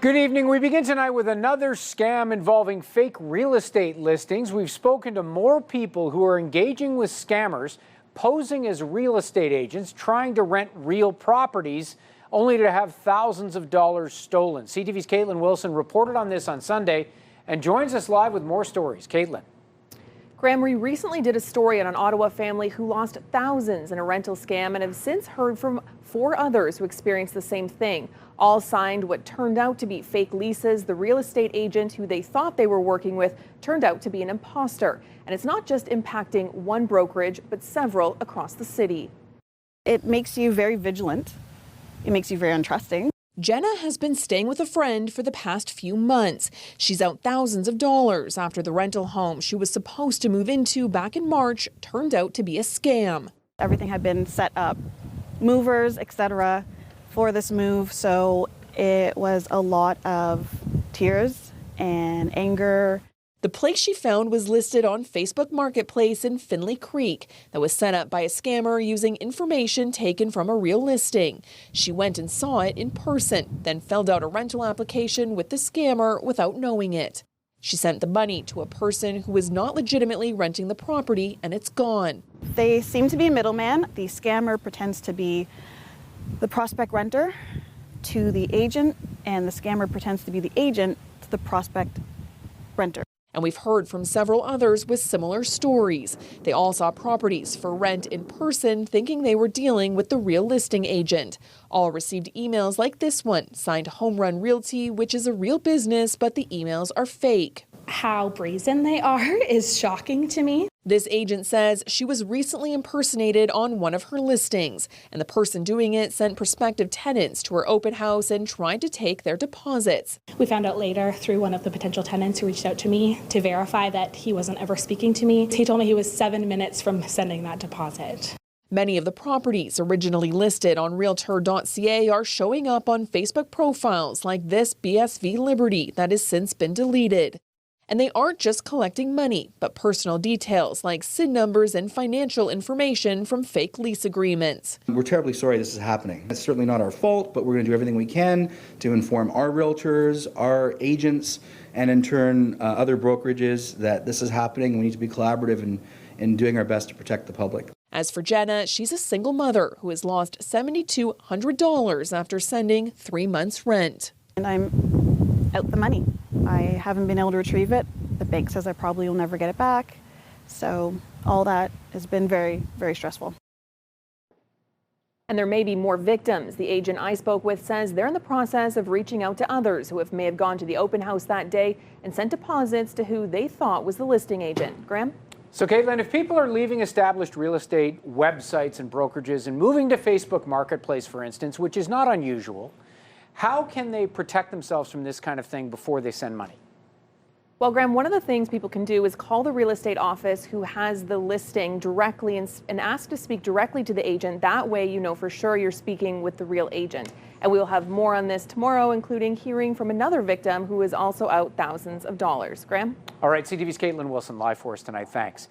Good evening. We begin tonight with another scam involving fake real estate listings. We've spoken to more people who are engaging with scammers, posing as real estate agents, trying to rent real properties, only to have thousands of dollars stolen. CTV's Katelyn Wilson reported on this on Sunday and joins us live with more stories. Katelyn. Graham, we recently did a story on an Ottawa family who lost thousands in a rental scam and have since heard from 4 others who experienced the same thing. All signed what turned out to be fake leases. The real estate agent who they thought they were working with turned out to be an imposter. And it's not just impacting one brokerage, but several across the city. It makes you very vigilant. It makes you very untrusting. Jenna has been staying with a friend for the past few months. She's out thousands of dollars after the rental home she was supposed to move into back in March turned out to be a scam. Everything had been set up, movers, etc., for this move, so it was a lot of tears and anger. The place she found was listed on Facebook Marketplace in Finley Creek that was set up by a scammer using information taken from a real listing. She went and saw it in person, then filled out a rental application with the scammer without knowing it. She sent the money to a person who was not legitimately renting the property, and it's gone. They seem to be a middleman. The scammer pretends to be the prospect renter to the agent, and the scammer pretends to be the agent to the prospect renter. And we've heard from several others with similar stories. They all saw properties for rent in person, thinking they were dealing with the real listing agent. All received emails like this one, signed Home Run Realty, which is a real business, but the emails are fake. How brazen they are is shocking to me. This agent says she was recently impersonated on one of her listings, and the person doing it sent prospective tenants to her open house and tried to take their deposits. We found out later through one of the potential tenants who reached out to me to verify that he wasn't ever speaking to me. He told me he was 7 minutes from sending that deposit. Many of the properties originally listed on Realtor.ca are showing up on Facebook profiles like this BSV Liberty that has since been deleted. And they aren't just collecting money, but personal details like SIN numbers and financial information from fake lease agreements. We're terribly sorry this is happening. It's certainly not our fault, but we're going to do everything we can to inform our realtors, our agents, and in turn other brokerages that this is happening, and we need to be collaborative in doing our best to protect the public. As for Jenna, she's a single mother who has lost $7,200 after sending 3 months' rent. And I'm out the money. I haven't been able to retrieve it. The bank says I probably will never get it back. So all that has been very, very stressful. And there may be more victims. The agent I spoke with says they're in the process of reaching out to others who may have gone to the open house that day and sent deposits to who they thought was the listing agent. Graham? So, Katelyn, if people are leaving established real estate websites and brokerages and moving to Facebook Marketplace, for instance, which is not unusual, how can they protect themselves from this kind of thing before they send money? Well, Graham, one of the things people can do is call the real estate office who has the listing directly and ask to speak directly to the agent. That way, you know for sure you're speaking with the real agent. And we'll have more on this tomorrow, including hearing from another victim who is also out thousands of dollars. Graham? All right, CTV's Katelyn Wilson live for us tonight. Thanks.